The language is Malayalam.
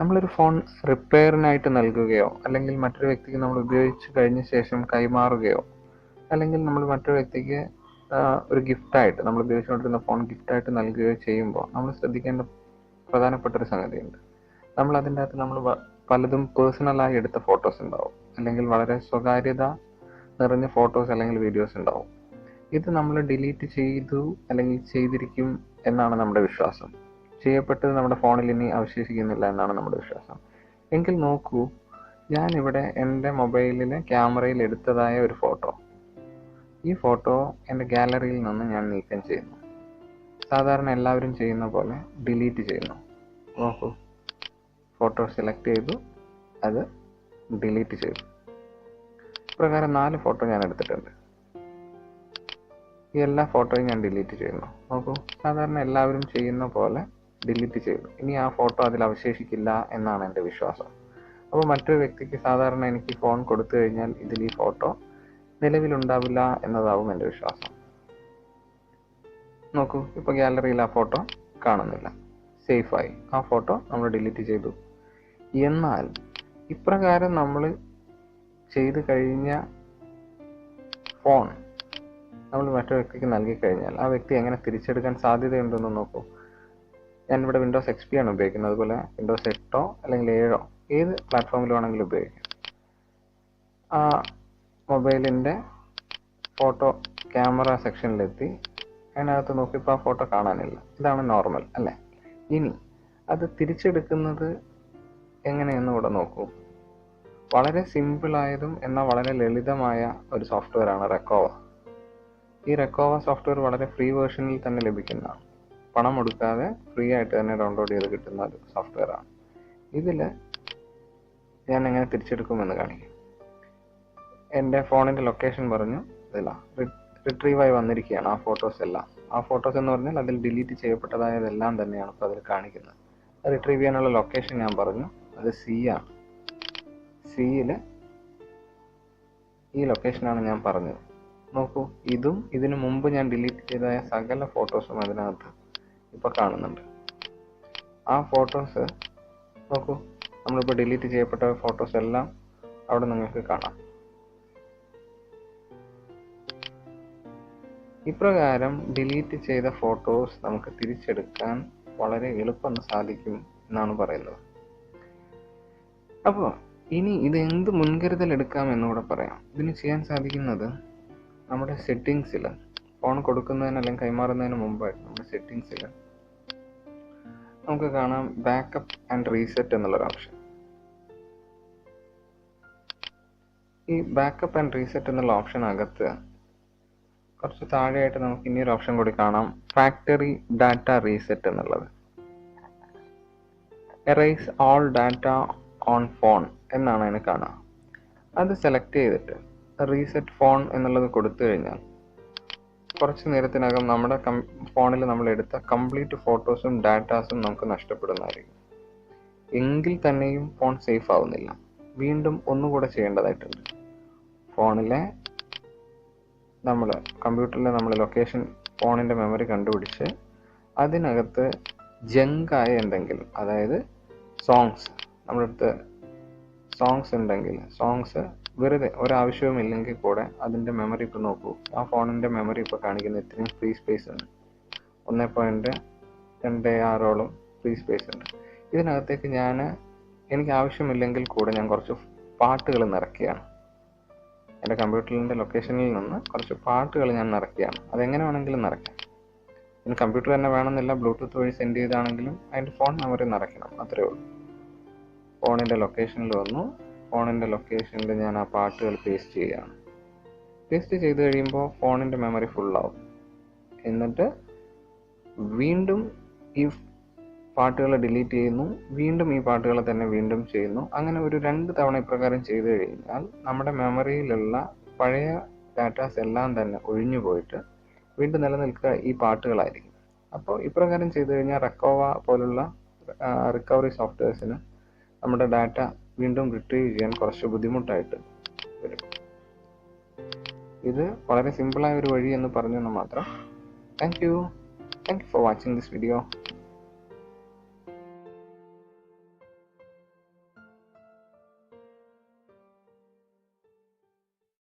നമ്മളൊരു ഫോൺ റിപ്പയറിനായിട്ട് നൽകുകയോ അല്ലെങ്കിൽ മറ്റൊരു വ്യക്തിക്ക് നമ്മൾ ഉപയോഗിച്ച് കഴിഞ്ഞ ശേഷം കൈമാറുകയോ അല്ലെങ്കിൽ നമ്മൾ മറ്റൊരു വ്യക്തിക്ക് ഒരു ഗിഫ്റ്റായിട്ട് നമ്മൾ ഉപയോഗിച്ചുകൊണ്ടിരുന്ന ഫോൺ ഗിഫ്റ്റായിട്ട് നൽകുകയോ ചെയ്യുമ്പോൾ നമ്മൾ ശ്രദ്ധിക്കേണ്ട പ്രധാനപ്പെട്ട ഒരു സംഗതിയുണ്ട്. നമ്മൾ അതിൻ്റെ അകത്ത് നമ്മൾ പലതും പേഴ്സണലായി എടുത്ത ഫോട്ടോസ് ഉണ്ടാവും, അല്ലെങ്കിൽ വളരെ സ്വകാര്യത നിറഞ്ഞ ഫോട്ടോസ് അല്ലെങ്കിൽ വീഡിയോസ് ഉണ്ടാവും. ഇത് നമ്മൾ ഡിലീറ്റ് ചെയ്തു അല്ലെങ്കിൽ ചെയ്തിരിക്കും എന്നാണ് നമ്മുടെ വിശ്വാസം. ചെയ്യപ്പെട്ടത് നമ്മുടെ ഫോണിൽ ഇനി അവശേഷിക്കുന്നില്ല എന്നാണ് നമ്മുടെ വിശ്വാസം. എങ്കിൽ നോക്കൂ, ഞാനിവിടെ എൻ്റെ മൊബൈലിലെ ക്യാമറയിൽ എടുത്തതായ ഒരു ഫോട്ടോ, ഈ ഫോട്ടോ എൻ്റെ ഗാലറിയിൽ നിന്ന് ഞാൻ നീക്കം ചെയ്യുന്നു. സാധാരണ എല്ലാവരും ചെയ്യുന്ന പോലെ ഡിലീറ്റ് ചെയ്യുന്നു. നോക്കൂ, ഫോട്ടോ സെലക്ട് ചെയ്തു, അത് ഡിലീറ്റ് ചെയ്തു. ഇപ്രകാരം 4 ഫോട്ടോ ഞാൻ എടുത്തിട്ടുണ്ട്. ഈ എല്ലാ ഫോട്ടോയും ഞാൻ ഡിലീറ്റ് ചെയ്യുന്നു. നോക്കൂ, സാധാരണ എല്ലാവരും ചെയ്യുന്ന പോലെ ഡിലീറ്റ് ചെയ്തു. ഇനി ആ ഫോട്ടോ അതിൽ അവശേഷിക്കില്ല എന്നാണ് എൻ്റെ വിശ്വാസം. അപ്പോൾ മറ്റൊരു വ്യക്തിക്ക് സാധാരണ എനിക്ക് ഫോൺ കൊടുത്തു കഴിഞ്ഞാൽ ഇതിൽ ഈ ഫോട്ടോ നിലവിലുണ്ടാവില്ല എന്നതാവും എൻ്റെ വിശ്വാസം. നോക്കൂ, ഇപ്പോൾ ഗാലറിയിൽ ആ ഫോട്ടോ കാണുന്നില്ല, സേഫായി. ആ ഫോട്ടോ നമ്മൾ ഡിലീറ്റ് ചെയ്തു. എന്നാൽ ഇപ്രകാരം നമ്മൾ ചെയ്തു കഴിഞ്ഞ ഫോൺ നമ്മൾ മറ്റൊരു വ്യക്തിക്ക് നൽകി കഴിഞ്ഞാൽ ആ വ്യക്തി എങ്ങനെ തിരിച്ചെടുക്കാൻ സാധ്യതയുണ്ടെന്ന് നോക്കൂ. ഞാനിവിടെ വിൻഡോസ് XP ആണ് ഉപയോഗിക്കുന്നത്. അതുപോലെ വിൻഡോസ് 8 അല്ലെങ്കിൽ 7 ഏത് പ്ലാറ്റ്ഫോമിൽ വേണമെങ്കിലും ഉപയോഗിക്കാം. ആ മൊബൈലിൻ്റെ ഫോട്ടോ ക്യാമറ സെക്ഷനിലെത്തി അതിനകത്ത് നോക്കിയപ്പോൾ ആ ഫോട്ടോ കാണാനില്ല. ഇതാണ് നോർമൽ അല്ലേ? ഇനി അത് തിരിച്ചെടുക്കുന്നത് എങ്ങനെയെന്ന് ഇവിടെ നോക്കൂ. വളരെ സിമ്പിളായതും എന്നാൽ വളരെ ലളിതമായ ഒരു സോഫ്റ്റ്വെയറാണ് റെക്കോവ. ഈ റെക്കോവ സോഫ്റ്റ്വെയർ വളരെ ഫ്രീ വേർഷനിൽ തന്നെ ലഭിക്കുന്നതാണ്. പണം കൊടുക്കാതെ ഫ്രീ ആയിട്ട് തന്നെ ഡൗൺലോഡ് ചെയ്ത് കിട്ടുന്ന ഒരു സോഫ്റ്റ്വെയറാണ്. ഇതിൽ ഞാൻ എങ്ങനെ തിരിച്ചെടുക്കുമെന്ന് കാണിക്കും. എൻ്റെ ഫോണിൻ്റെ ലൊക്കേഷൻ പറഞ്ഞു, ഇതിലാണ് റിട്രീവായി വന്നിരിക്കുകയാണ് ആ ഫോട്ടോസ് എല്ലാം. ആ ഫോട്ടോസ് എന്ന് പറഞ്ഞാൽ അതിൽ ഡിലീറ്റ് ചെയ്യപ്പെട്ടതായതെല്ലാം തന്നെയാണ് ഇപ്പോൾ അതിൽ കാണിക്കുന്നത്. റിട്രീവ് ചെയ്യാനുള്ള ലൊക്കേഷൻ ഞാൻ പറഞ്ഞു, അത് C ആണ്. സിയിൽ ഈ ലൊക്കേഷനാണ് ഞാൻ പറഞ്ഞത്. നോക്കൂ, ഇതും ഇതിനു മുമ്പ് ഞാൻ ഡിലീറ്റ് ചെയ്തായ സകല ഫോട്ടോസും അതിനകത്ത് ഇപ്പോൾ കാണുന്നുണ്ട്. ആ ഫോട്ടോസ് നോക്കൂ, നമ്മളിപ്പോൾ ഡിലീറ്റ് ചെയ്യപ്പെട്ട ഫോട്ടോസ് എല്ലാം അവിടെ നിങ്ങൾക്ക് കാണാം. ഇപ്രകാരം ഡിലീറ്റ് ചെയ്ത ഫോട്ടോസ് നമുക്ക് തിരിച്ചെടുക്കാൻ വളരെ എളുപ്പം സാധിക്കും എന്നാണ് പറയുന്നത്. അപ്പോൾ ഇനി ഇത് എന്ത് മുൻകരുതൽ എടുക്കാം എന്നുകൂടെ പറയാം. ഇതിന് ചെയ്യാൻ സാധിക്കുന്നത് നമ്മുടെ സെറ്റിങ്സിൽ, ഫോൺ കൊടുക്കുന്നതിന് അല്ലെങ്കിൽ കൈമാറുന്നതിന് മുമ്പായിട്ട് നമ്മുടെ സെറ്റിങ്സിൽ നമുക്ക് കാണാം ബാക്കപ്പ് ആൻഡ് റീസെറ്റ് എന്നുള്ളൊരു ഓപ്ഷൻ. ഈ ബാക്കപ്പ് ആൻഡ് റീസെറ്റ് എന്നുള്ള ഓപ്ഷനകത്ത് കുറച്ച് താഴെയായിട്ട് നമുക്ക് ഇനിയൊരു ഓപ്ഷൻ കൂടി കാണാം, ഫാക്ടറി ഡാറ്റ റീസെറ്റ് എന്നുള്ളത്. Errors all data on phone എന്നാണ് അതിന് കാണുക. അത് സെലക്ട് ചെയ്തിട്ട് റീസെറ്റ് ഫോൺ എന്നുള്ളത് കൊടുത്തു കഴിഞ്ഞാൽ കുറച്ച് നേരത്തിനകം നമ്മുടെ ഫോണിൽ നമ്മൾ എടുത്ത കംപ്ലീറ്റ് ഫോട്ടോസും ഡാറ്റാസും നമുക്ക് നഷ്ടപ്പെടുന്നതായിരിക്കും. എങ്കിൽ തന്നെയും ഫോൺ സേഫ് ആവുന്നില്ല. വീണ്ടും ഒന്നുകൂടെ ചെയ്യേണ്ടതായിട്ടുണ്ട്. ഫോണിലെ കമ്പ്യൂട്ടറിലെ നമ്മൾ ലൊക്കേഷൻ, ഫോണിൻ്റെ മെമ്മറി കണ്ടുപിടിച്ച് അതിനകത്ത് ജങ്കായ എന്തെങ്കിലും, അതായത് സോങ്സ്, നമ്മളടുത്ത് സോങ്സ് ഉണ്ടെങ്കിൽ സോങ്സ് വെറുതെ ഒരാവശ്യവും ഇല്ലെങ്കിൽ കൂടെ അതിൻ്റെ മെമ്മറി ഇപ്പോൾ നോക്കൂ. ആ ഫോണിൻ്റെ മെമ്മറി ഇപ്പോൾ കാണിക്കുന്ന ഇത്രയും ഫ്രീ സ്പേസ് ഉണ്ട്, 1.26 ഫ്രീ സ്പേസ് ഉണ്ട്. ഇതിനകത്തേക്ക് എനിക്ക് ആവശ്യമില്ലെങ്കിൽ കൂടെ ഞാൻ കുറച്ച് പാട്ടുകൾ നിറയ്ക്കുകയാണ്. എൻ്റെ കമ്പ്യൂട്ടറിൻ്റെ ലൊക്കേഷനിൽ നിന്ന് കുറച്ച് പാട്ടുകൾ ഞാൻ നിറയ്ക്കുകയാണ്. അതെങ്ങനെ വേണമെങ്കിലും നിറയ്ക്കാം. ഇനി കമ്പ്യൂട്ടർ തന്നെ വേണമെന്നില്ല, ബ്ലൂടൂത്ത് വഴി സെൻഡ് ചെയ്താണെങ്കിലും അതിൻ്റെ ഫോൺ മെമ്മറി നിറയ്ക്കണം, അത്രയേ ഉള്ളൂ. ഫോണിൻ്റെ ലൊക്കേഷനിൽ വന്നു, ഫോണിൻ്റെ ലൊക്കേഷനിൽ ഞാൻ ആ പാട്ടുകൾ പേസ്റ്റ് ചെയ്യുകയാണ്. പേസ്റ്റ് ചെയ്ത് കഴിയുമ്പോൾ ഫോണിൻ്റെ മെമ്മറി ഫുള്ളാവും. എന്നിട്ട് വീണ്ടും ഈ പാട്ടുകൾ ഡിലീറ്റ് ചെയ്യുന്നു, വീണ്ടും ഈ പാട്ടുകൾ തന്നെ വീണ്ടും ചെയ്യുന്നു. അങ്ങനെ ഒരു 2 തവണ ഇപ്രകാരം ചെയ്തു കഴിഞ്ഞാൽ നമ്മുടെ മെമ്മറിയിലുള്ള പഴയ ഡാറ്റാസ് എല്ലാം തന്നെ ഒഴിഞ്ഞു പോയിട്ട് വീണ്ടും നിലനിൽക്കുക ഈ പാട്ടുകളായിരിക്കും. അപ്പോൾ ഇപ്രകാരം ചെയ്തു കഴിഞ്ഞാൽ റെക്കോവ പോലുള്ള റിക്കവറി സോഫ്റ്റ്വെയർസിന് നമ്മുടെ ഡാറ്റ വീണ്ടും റിട്രീവ് ചെയ്യാൻ കുറച്ച് ബുദ്ധിമുട്ടായിട്ട് വരും. ഇത് വളരെ സിമ്പിളായ ഒരു വഴി എന്ന് പറഞ്ഞെന്ന് മാത്രം. Thank you for watching this video.